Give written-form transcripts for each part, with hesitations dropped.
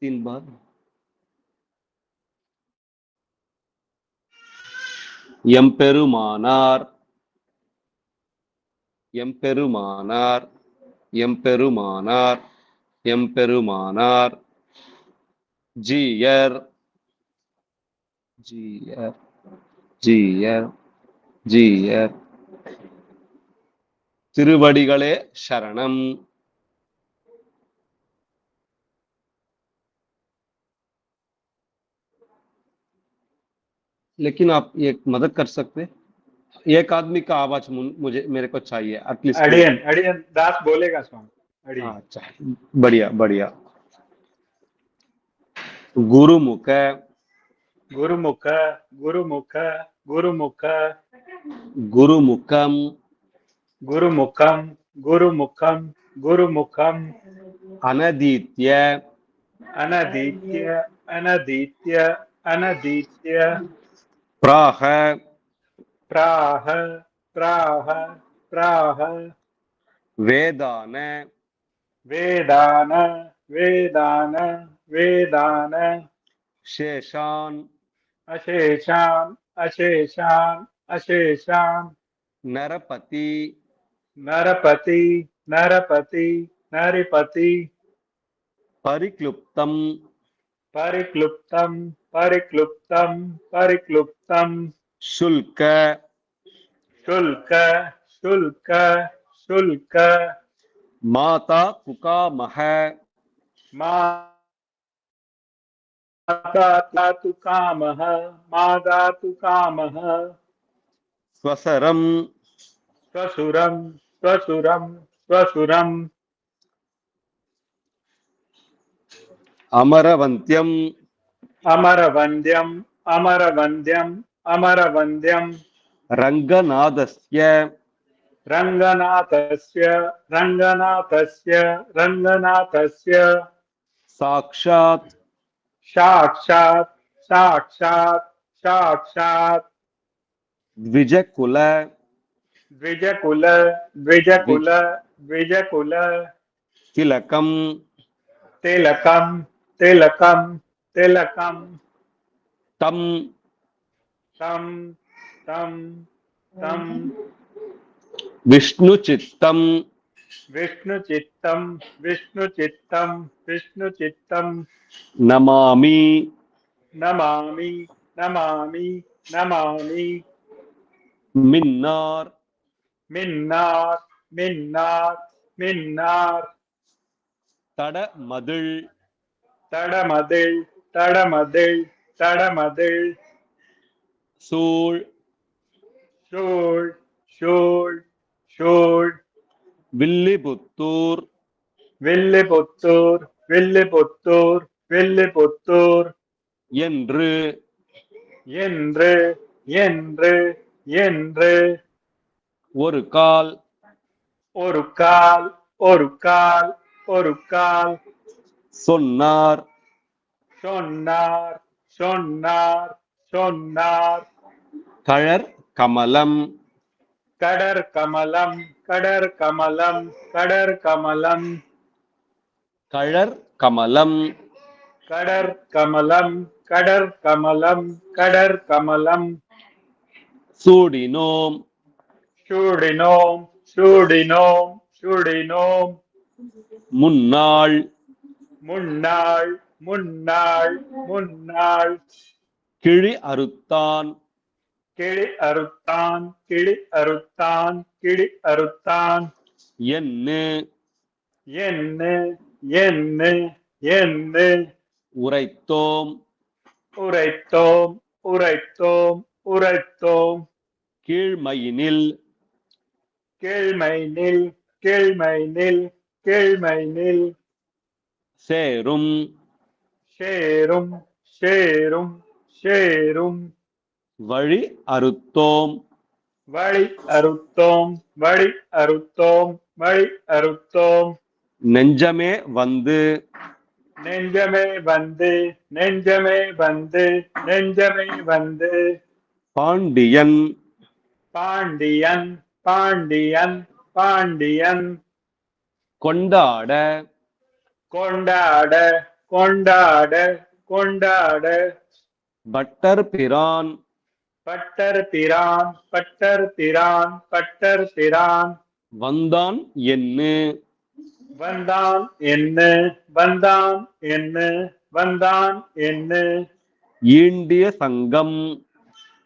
3 बार। எம்பெருமானார் எம்பெருமானார் எம்பெருமானார் எம்பெருமானார் ஜீயர் ஜீயர் ஜீயர் ஜீயர் திருவடிகளே शरणम। लेकिन आप एक मदद कर सकते, एक आदमी का आवाज मुझे मेरे को चाहिए एटलीस्ट। अडियन अडियन दास बोलेगा स्वामी। अडियन। अच्छा, बढ़िया बढ़िया। गुरुमुख गुरुमुख गुरुमुख गुरुमुख गुरुमुखम गुरुमुखम गुरुमुखम गुरुमुखम अनदीत्य अनदीत्य अनदीत्य अनदीत्य प्राह प्राह प्राह प्राह वेदान वेदान वेदान वेदान शेषान अशेषान अशेषान अशेषान नरपति नरपति नरपति नरिपति परिक्लुप्तम परिक्लुप्तम परिक्लुप्तम परिक्लुप्तम शुल्क शुल्क शुल्क शुल्क माता कुकामह माता तु कामः माता तु कामः स्वसरम स्वसुरम स्वसुरम स्वसुरम अमरवन्त्यम अमरवन्द्यम अमरवन्द्यम अमरवन्द्यम रंगनादस्य रंगनाथस्य रंगनाथस्य रंगनाथस्य साक्षात् साक्षात् साक्षात् साक्षात् द्विजकुल द्विजकुल द्विजकुल द्विजकुल तिलकम तिलकम तिलकम तिलकम तम तम तम तम विष्णुचित्तम विष्णुचित्तम विष्णुचित्तम विष्णुचित्तम नमामि नमामि नमामि नमामि मिन्नार मिन्नार मिन्नार मिन्नार तडमदिल तडमदिल तडमदिल तडमदिल सूळ शूल शूल शूल विल्लिपुत्तूर विल्लिपुत्तूर विल्लिपुत्तूर विल्लिपुत्तूर என்று என்று என்று என்று ஒரு கால் ஒரு கால் ஒரு கால் ஒரு கால் சொன்னார் சொன்னார் சொன்னார் சொன்னார் கழற் கமலம் கடர் கமலம் கடர் கமலம் கடர் கமலம் கழற் கமலம் கடர் கமலம் கடர் கமலம் கடர் கமலம் சூடினோம் சூடினோம் சூடினோம் சூடினோம் முன்னாள் முன்னாள் முன்னாள் முன்னாள் கிழி அறுத்தான் கிளி அறுத்தான் கிளி அறுத்தான் கிளி அறுத்தான் என்று என்ன என்ன என்ன உரைத்தோம் உரைத்தோம் உரைத்தோம் உரைத்தோம் கீழ்மையினில் கேழ்மைனில் கேழ்மைனில் கேழ்மைனில் சேரும் சேரும் சேரும் சேரும் வழி அறுத்தோம் வழி அறுத்தோம் வழி அறுத்தோம் வழி அறுத்தோம் நெஞ்சமே வந்து நெஞ்சமே வந்து நெஞ்சமே வந்து நெஞ்சமே வந்து பாண்டியன் பாண்டியன் பாண்டியன் பாண்டியன் கொண்டாட கொண்டாட கொண்டாட கொண்டாட பட்டர் பிரான் பட்டர் பிரான் பட்டர் பிரான் பட்டர் பிரான் வந்தான் என்னு வந்தான் என்ன வந்தான் என்ன வந்தான் என்ன ஈண்டிய சங்கம்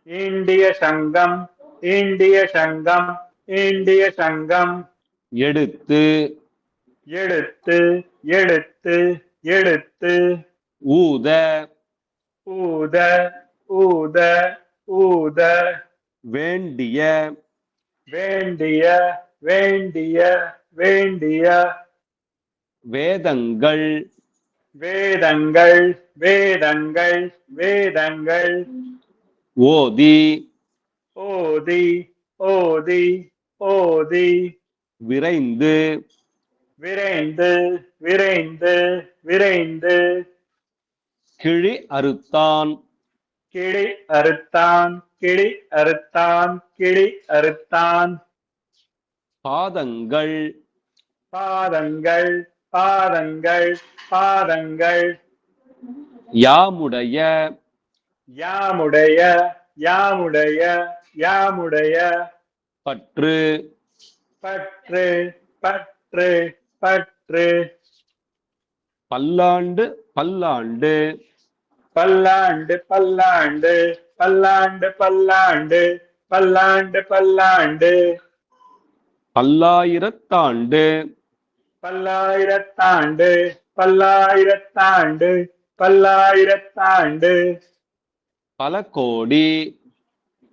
இந்திய சங்கம் இந்திய சங்கம் இந்திய சங்கம் எடுத்து எடுத்து எடுத்து எடுத்து ஊத ஊத ஊத ஊத வேண்டிய வேண்டிய வேண்டிய வேண்டிய வேதங்கள் வேதங்கள் வேதங்கள் வேதங்கள் ஓதி ஓதி ஓதி ஓதி விரைந்து விரைந்து விரைந்து விரைந்து கிழி அறுத்தான் கிளி அறுத்தான் கிளி அறுத்தான் கிளி அறுத்தான் பாதங்கள் பாதங்கள் பாதங்கள் பாதங்கள் யாமுடைய யாமுடைய யாமுடைய யாமுடைய பற்று பற்று பற்று பற்று பல்லாண்டு பல்லாண்டு பல்லாண்டு பல்லாண்டு பல்லாண்டு பல்லாண்டு பல்லாண்டு பல்லாண்டு பல்லாயிரத்தாண்டு பல்லாயிரத்தாண்டு பல்லாயிரத்தாண்டு பல்லாயிரத்தாண்டு பல கோடி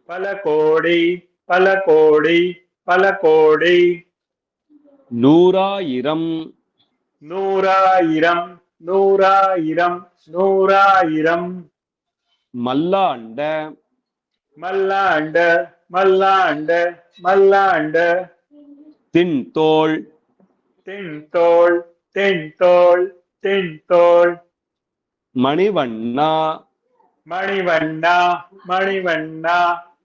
பல கோடி பல கோடி பல கோடி நூறாயிரம் நூறாயிரம் நூறாயிரம் நூறாயிரம் மல்லாண்ட மல்லாண்ட மல்லாண்ட மல்லாண்ட தின்தோள் தின்தோள் தின்தோள் தின்தோள் மணிவண்ணா மணிவண்ணா மணிவண்ணா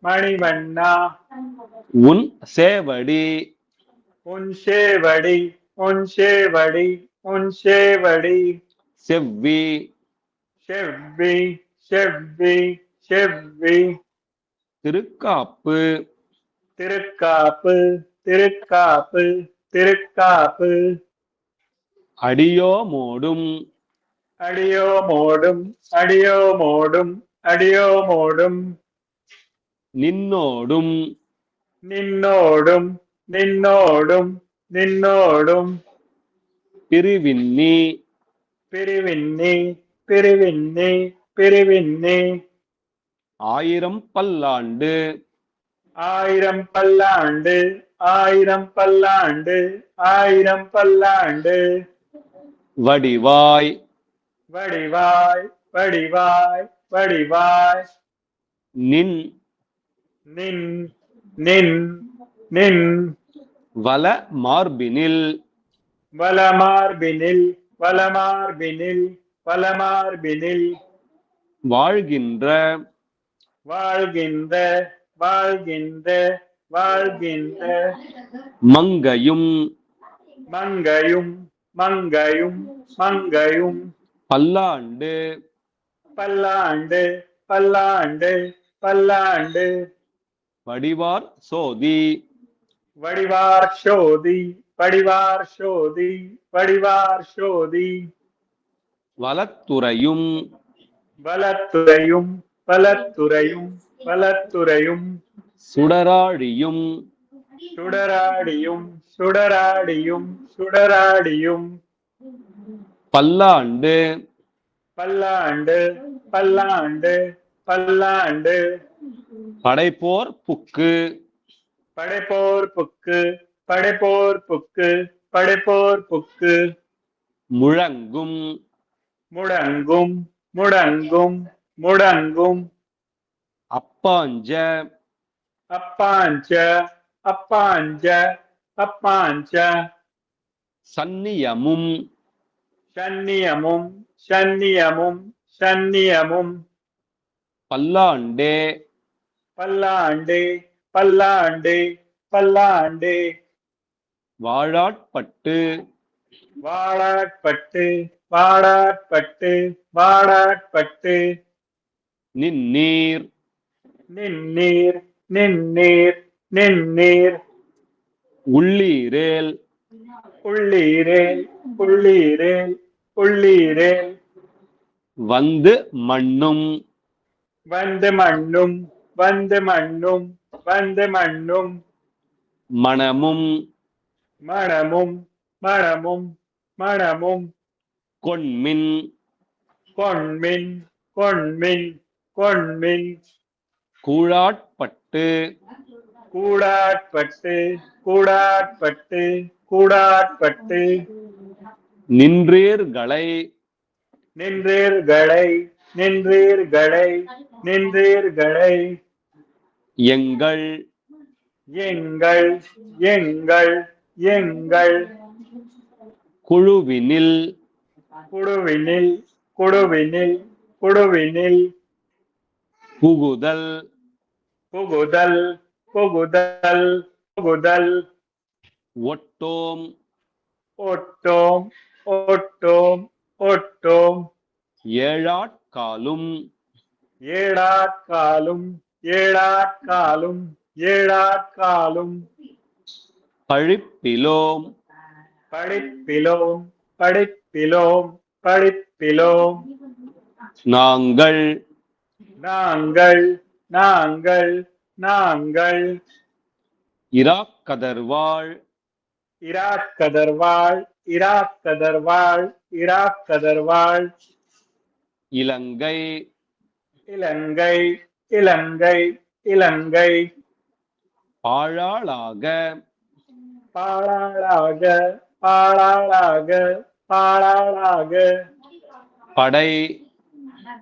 மணிவண்ணா உன் சேவடி உன் சேவடி உன் சேவடி உன் சேவடி செவ்வி செவ்வி செவ்வி செவ்வி திருக்காப்பு திருக்காப்பு திருக்காப்பு திருக்காப்பு அடியோமோடும் அடியோமோடும் அடியோமோடும் அடியோமோடும் நின்னோடும் நின்னோடும் நின்னோடும் நின்னோடும் பிரிவின்னி பிரிவின்னி பிரிவின்னி பிரிவின்னி ஆயிரம் பல்லாண்டு ஆயிரம் பல்லாண்டு ஆயிரம் பல்லாண்டு ஆயிரம் பல்லாண்டு வடிவாய் வடிவாய் வடிவாய் வடிவாய் நின் நின் நின் நின் வல மார்பினில் வலமார்பினில் வலமார்பினில் வலமார்பினில் வாழ்கின்ற வாழ்கின்ற வாழ்கின்ற வாழ்கின்ற மங்கையும் மங்கையும் மங்கையும் மங்கையும் பல்லாண்டு பல்லாண்டு பல்லாண்டு பல்லாண்டு வடிவார் சோதி வடிவார் சோதி வடிவார் சோதி வடிவார் சோதி வலத்துறையும் வலத்துறையும் வலத்துறையும் வலத்துறையும் சுடராழியும் சுடராடியும் சுடராடியும் சுடராடியும் பல்லாண்டு பல்லாண்டு பல்லாண்டு பல்லாண்டு படைப்போர் புக்கு படைப்போர் புக்கு படைப்போர் புக்கு படைப்போர் புக்கு முழங்கும் முடங்கும் முடங்கும் முடங்கும் அப்பாஞ்ச அப்பாஞ்ச அப்பாஞ்ச அப்பாஞ்ச சந்நியமும் சந்நியமும் சந்நியமும் சந்நியமும் பல்லாண்டே பல்லாண்டு பல்லாண்டு பல்லாண்டு வாழாட்பட்டு வாழாட்பட்டு வாடாட்பட்டு வாடாட்பட்டு நின்னீர் நின்னீர் நின்னீர் நின்னீர் உள்ளீரேல் உள்ளீரேல் உள்ளீரேல் உள்ளீரேல் வந்து மண்ணும் வந்து மண்ணும் வந்து மண்ணும் வந்து மண்ணும் மணமும் மணமும் மணமும் மணமும் கொண்மின் கொண்மின் கொண்மின் கொண்மின் கூழாட்பட்டு கூடாட்பட்டு கூடாட்பட்டு கூடாட்பட்டு நின்றீர்களை நின்றீர்களை நின்றீர்களை நின்றீர்களை எங்கள் எங்கள் எங்கள் எங்கள் குழுவினில் குழுவினில் குழுவினில் குழுவினில் புகுதல் புகுதல் புகுதல் புகுதல் ஒட்டோம் ஒட்டோம் ஒட்டோம் ஒட்டோம் ஏழாட்காலும் ஏழாட்காலும் ஏழாட்காலும் ஏழாட்காலும் பழிப்பிலோம் படிப்பிலோம் படிப்பிலோம் படிப்பிலோம் நாங்கள் நாங்கள் நாங்கள் நாங்கள் இராக்கதர்வாள் இராக்கதர்வாள் இராக்கதர்வாள் இராக்கதர்வாள் இலங்கை இலங்கை இலங்கை இலங்கை பாழாளாக பாழாளாக பாழாளாக பாழாளாக படை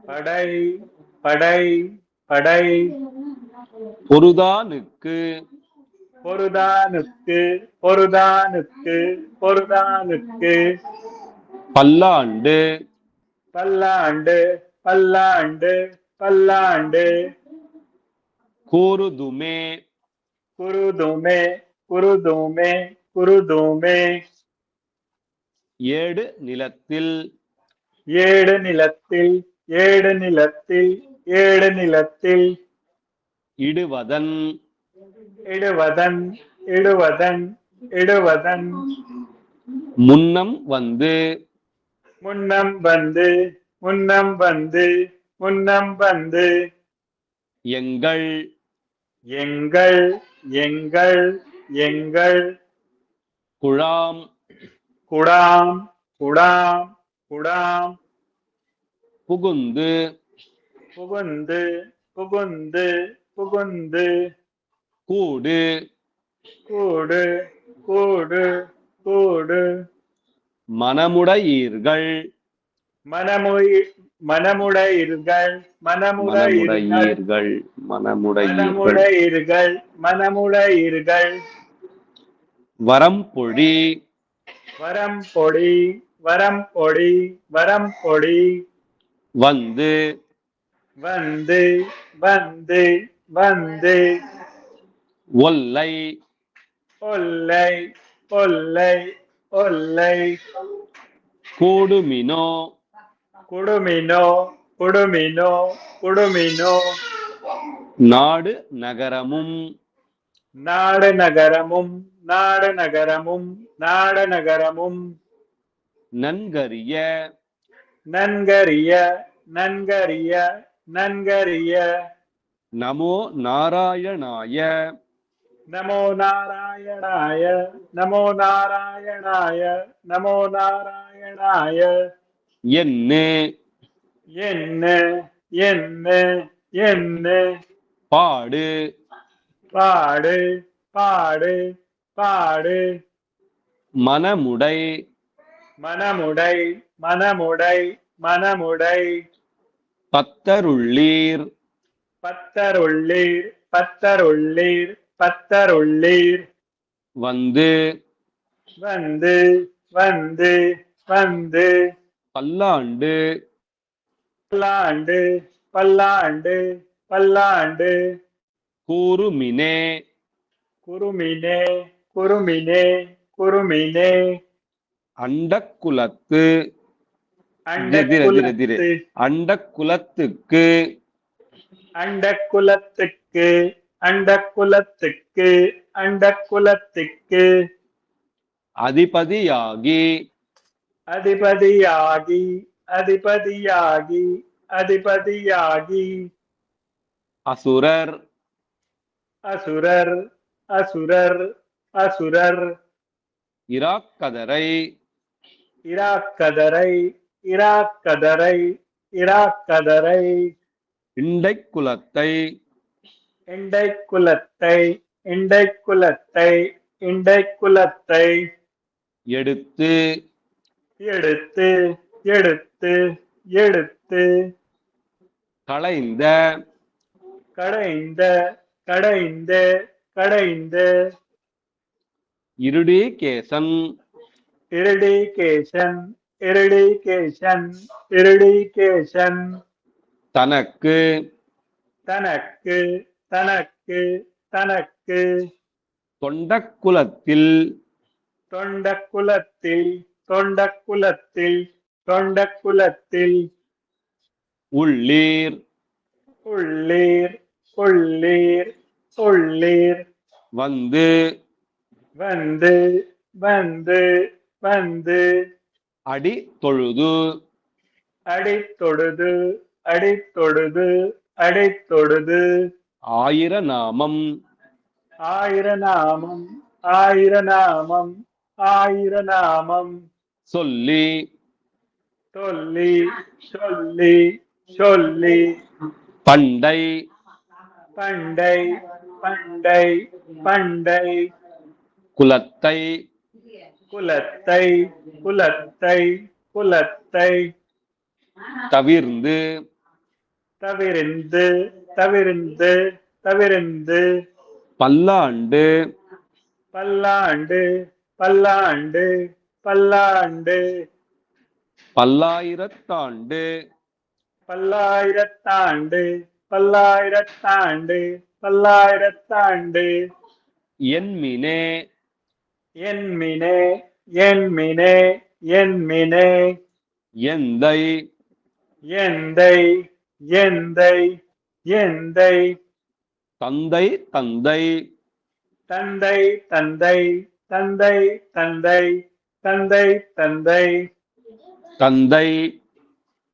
படை படை படை பொருதானுக்கு பொருதானுக்கு பொருதானுக்கு பொருதானுக்கு பல்லாண்டு பல்லாண்டு பல்லாண்டு பல்லாண்டு கூறுதுமே குருதுமே குருதுமே குருதுமே ஏடு நிலத்தில் ஏடு நிலத்தில் ஏடு நிலத்தில் ஏடு நிலத்தில் இடுவதன் இடுவதன் இடுவதன் இடுவதன் முன்னம் வந்து முன்னம் வந்து முன்னம் வந்து முன்னம் வந்து எங்கள் எங்கள் எங்கள் எங்கள் குழாம் குடாம் குடாம் குடாம் புகுந்து புகுந்து புகுந்து புகுந்து கூடு கூடு கூடு கூடு மனமுடையீர்கள் மனமுடையீர்கள் மனமுடையீர்கள் மனமுடையீர்கள் மனமுடையீர்கள் வரம் பொழி வரம் பொடி வரம் பொடி வரம் பொடி வந்து வந்து வந்து வந்து ஒல்லை ஒல்லை ஒல்லை ஒல்லை கூடுமினோ குடுமினோ குடுமினோ குடுமினோ நாடு நகரமும் நாடு நகரமும் நாடு நகரமும் நாடு நகரமும் நன்கரிய நன்கரிய நன்கரிய நன்கரிய நமோ நாராயணாய நமோ நாராயணாய நமோ நாராயணாய நமோ நாராயணாய என்ன என்ன என்ன என்ன பாடு பாடு பாடு பாடு மனமுடை மனமுடை மனமுடை மனமுடை பத்தருள்ளீர் பத்தருள்ளீர் பத்தருள்ளீர் பத்தருள்ளீர் வந்து வந்து வந்து வந்து பல்லாண்டு பல்லாண்டு பல்லாண்டு பல்லாண்டு கூறுமினே குருமினே குருமினே குருமினே அண்டக்குலத்து धीरे धीरे धीरे அண்டக்குலத்து அண்டக்குலத்துக்கு அண்டக்குலத்துக்கு அண்டக்குலத்துக்கு அண்டக்குலத்துக்கு அதிபதியாகி அதிபதியாகி அதிபதியாகி அதிபதியாகி அசுரர் அசுரர் அசுரர் அசுரர் இராக்கதரை இராக்கதரை இராக்கதரை இராக்கதரை இண்டைக்குலத்தை இண்டைக்குலத்தை இண்டைக்குலத்தை இண்டைக்குலத்தை எடுத்து எடுத்து எடுத்து எடுத்து களைந்த கடைந்த கடைந்த கடைந்த இருடீகேசன் இருடிகேசன் இருடிகேசன் இருடிகேசன் தனக்கு தனக்கு தனக்கு தனக்கு தொண்டக்குலத்தில் தொண்டக்குலத்தில் தொண்டக்குலத்தில் தொண்டக்குலத்தில் உள்ளீர் உள்ளீர் உள்ளீர் உள்ளீர் வந்து வந்து வந்து வந்து அடி தொழுது அடித்தொடுது அடித்தொடுது அடித்தொடுது ஆயிரநாமம் ஆயிரநாமம் ஆயிரநாமம் ஆயிரநாமம் சொல்லி சொல்லி சொல்லி சொல்லி பண்டை பண்டை பண்டை பண்டை குலத்தை குலத்தை குலத்தை குலத்தை தவிர்ந்து தவிர்ந்து தவிர்ந்து தவிர்ந்து பல்லாண்டு பல்லாண்டு பல்லாண்டு பல்லாண்டு பல்லாயிரத்தாண்டு பல்லாயிரத்தாண்டு பல்லாயிரத்தாண்டு பல்லாயிரத்தாண்டு என்மினே என்மினே என்மினே என்மினே எந்தை எந்தை எந்தை எந்தை தந்தை தந்தை தந்தை தந்தை தந்தை தந்தை தந்தை தந்தை தந்தை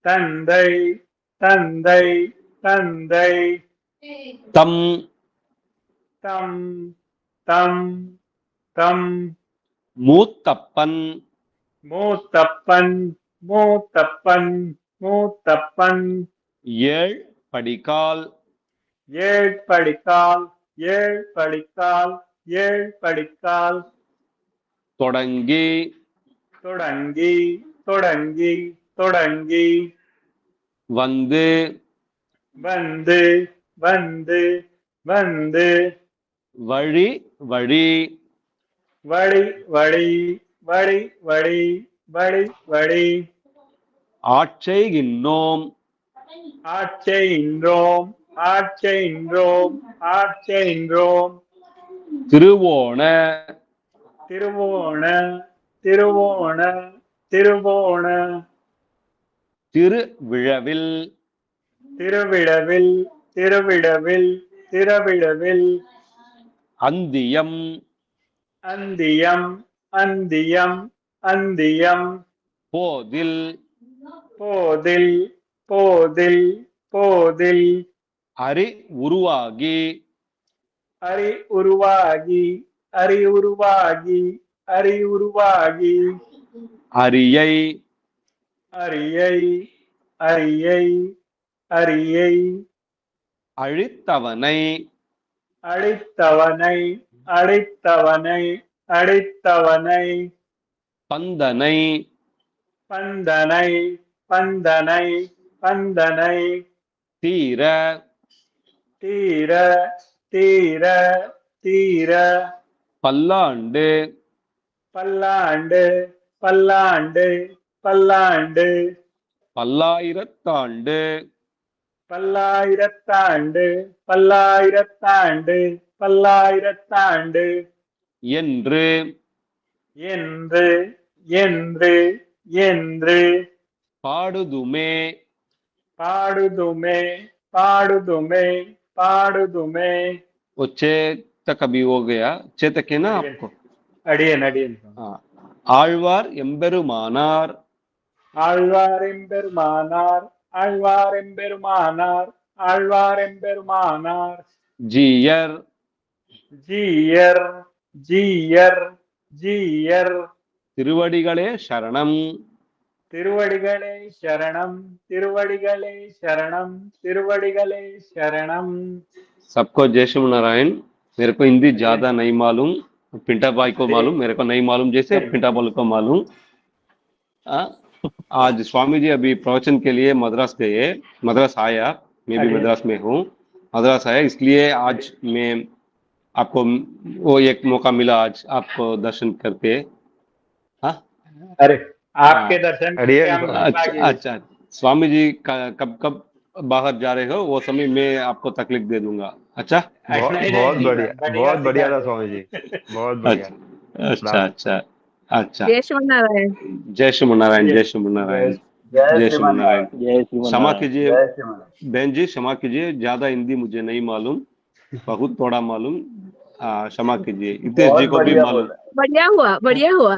தந்தை தந்தை தந்தை தம் தம் தம் தம் மூத்தப்பன் மூத்தப்பன் மூத்தப்பன் மூத்தப்பன் ஏழ் படிக்கால் ஏழ் படிக்கால் ஏழ் படிக்கால் ஏழ் படிக்கால் தொடங்கி தொடங்கி தொடங்கி தொடங்கி வந்து வந்து வந்து வந்து வழி வழி வழி வழி வழி வழி வழி வழி ஆட்செய்கின்றோம் ஆட்செய்கின்றோம் ஆட்செய்கின்றோம் ஆட்செய்கின்றோம் திருவோண திருவோண திருவோண திருவோண திருவிழவில் திருவிழவில் திருவிழவில் திருவிழவில் அந்தியம் அந்தியம் அந்தியம் அந்தியம் போதில் போதில் போதில் போதில் அறி உருவாகி அரி உருவாகி அரி உருவாகி அரி உருவாகி அரியை அரியை அரியை அரியை அழித்தவனை அடித்தவனை அடித்தவனை அடித்தவனை பந்தனை பந்தனை பந்தனை பந்தனை தீர தீர தீர தீர பல்லாண்டு பல்லாண்டு பல்லாண்டு பல்லாண்டு பல்லாயிரத்தாண்டு பல்லாயிரத்தாண்டு பல்லாயிரத்தாண்டு பல்லாயிரத்தாண்டு என்று என்று என்று என்று पाडुदुमे पाडुदुमे पाडुदुमे पाडुदुमे वो चे तक अभी हो गया, चे तक है ना अड़ियन आपको? अड़ियन अड़ियन हाँ, आழ்வார் எம்பெருமானார் ஆழ்வாரெம்பெருமானார் ஆழ்வாரெம்பெருமானார் ஆழ்வாரெம்பெருமானார் ஜீயர் ஜீயர் ஜீயர் ஜீயர் திருவடிகளே சரணம் திருவடிகளே சரணம் திருவடிகளே சரணம் திருவடிகளே சரணம் सबको जय श्री नारायण। मेरे को हिंदी ज्यादा नहीं मालूम, पिंटा भाई को मालूम, मेरे को नहीं मालूम जैसे पिंटा भाई को मालूम। आज स्वामी जी अभी प्रवचन के लिए मद्रास गए, मद्रास आया, मैं भी मद्रास में हूँ, मद्रास आया, इसलिए आज मैं आपको वो एक मौका मिला आज आपको दर्शन करके। हाँ, अरे आपके दर्शन अड़ियन करके हम अच्छा भागी। अच्छा, स्वामी जी कब कब बाहर जा रहे हो वो समय मैं आपको तकलीफ दे दूंगा। अच्छा, बहुत नहीं, बहुत नहीं, बढ़िया, बढ़िया बहुत बढ़िया था सिखा स्वामी जी, बहुत बढ़िया। अच्छा अच्छा अच्छा। जय श्रीमन्नारायण। जय श्री नारायण, जय श्री नारायण, जय श्री नारायण। क्षमा कीजिए बहन जी, क्षमा कीजिए, ज्यादा हिंदी मुझे नहीं मालूम, बहुत थोड़ा मालूम, क्षमा कीजिए। हितेश जी को भी मालूम। बढ़िया हुआ, बढ़िया हुआ।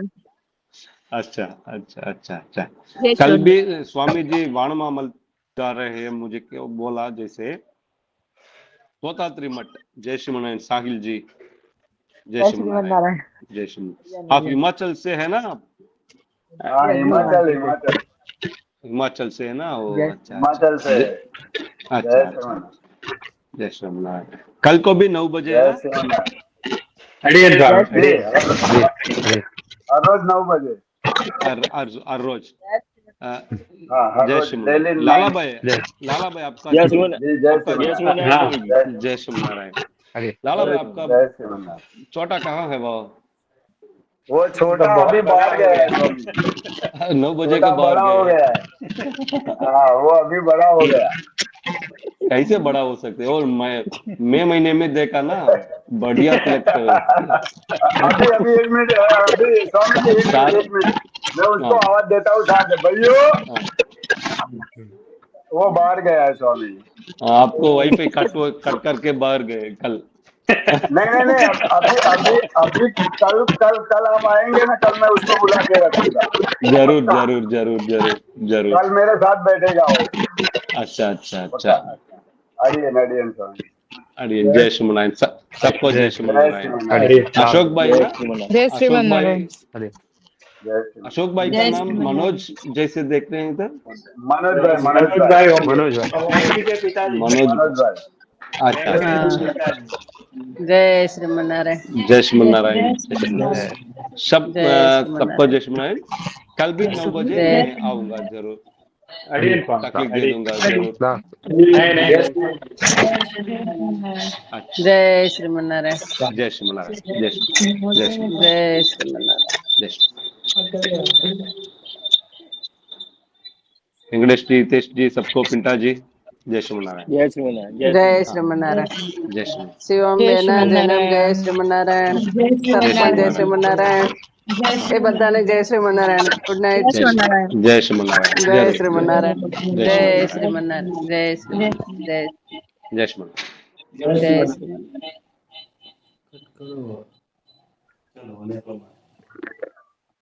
अच्छा अच्छा अच्छा अच्छा। जय कल श्री भी स्वामी जी वाणमामल जा रहे हैं, मुझे क्यों बोला जैसे तोतात्री मठ। जय श्री नारायण साहिल जी, जय श्री नारायण, जय श्री। आप हिमाचल से है ना? आप हिमाचल हिमाचल से है ना? वो अच्छा हिमाचल से। अच्छा अच्छा। जय श्री नारायण। कल को भी 9 बजे है? अड़ियन साहब जी, अड़ियन जी। हर रोज 9 बजे। हर रोज। हर जय रोज श्री डेली नारायण। लाला भाई, जय लाला भाई आपका जी, जय आपका- श्री हाँ जय श्री नारायण। अरे लाला भाई आपका जय श्री नारायण। छोटा कहाँ है वो? वो छोटा अभी बाहर गया है स्वामी। 9 बजे छोटा के बाहर बड़ा हो गए। गया है। हाँ, वो अभी बड़ा हो गया। कैसे बड़ा हो सकते? और मैं महीने में देखा ना, बढ़िया कलेक्ट। अभी अभी 1 मिनट, अभी स्वामी जी 1 मिनट मैं उसको हाँ। आवाज देता हूँ साथ में, भैया वो बाहर गया है स्वामी जी। आपको वाईफाई कट करके बाहर गए कल। नहीं, अभी अभी अभी कल कल कल आप आएंगे ना, कल मैं उसको बुला के रखूंगा। जरूर जरूर जरूर जरूर जरूर। कल मेरे साथ बैठेगा वो। अच्छा अच्छा अच्छा। अड़ियन अड़ियन स्वामी। अरे जय श्री नारायण, सबको जय श्री जय नारायण। श्री अरे नारायण। अशोक भाई ना? जय अशोक श्रीमन्नारायण। भाई, अरे जय श्री अशोक भाई का जय नाम श्री मनोज जैसे देख रहे हैं इधर। मनोज भाई मनोज भाई होंगे। मनोज भाई। वेंकी के पिताजी। मनोज। मनोज भाई। अच्छा वेंकी अच्छा के अच्छा। पिताजी। जय श्रीमन्नारायण। जय श्री नारायण। सब जय सबको जय श्री नारायण। कल भी 9 बजे जय- मैं आऊंगा जरूर, अड़ियन साहब तकलीफ दे अड़ियन। दूंगा जरूर। नहीं अच्छा, जय श्रीमन्नारायण। जय श्री नारायण, जय श्री, जय श्री, जय श्रीमन्नारायण। जय श्री। वेंकटेश जी, हितेश जी, सबको पिंटा जी, जय श्री नारायण। जय श्रीमन्नारायण। जय श्री, शिवम बेना जैनब जय श्रीमन्नारायण। सरपंच जय श्रीमन्नारायण। ए बधाने जय श्रीमन्नारायण। Good night. जय श्री नारायण, जय जय श्रीमन्नारायण। जय जय श्रीमन्नारायण, श्रीमन्नारायण। जय श्रीमन्नारायण। जय जय श्री। जय श्रीमन्नारायण।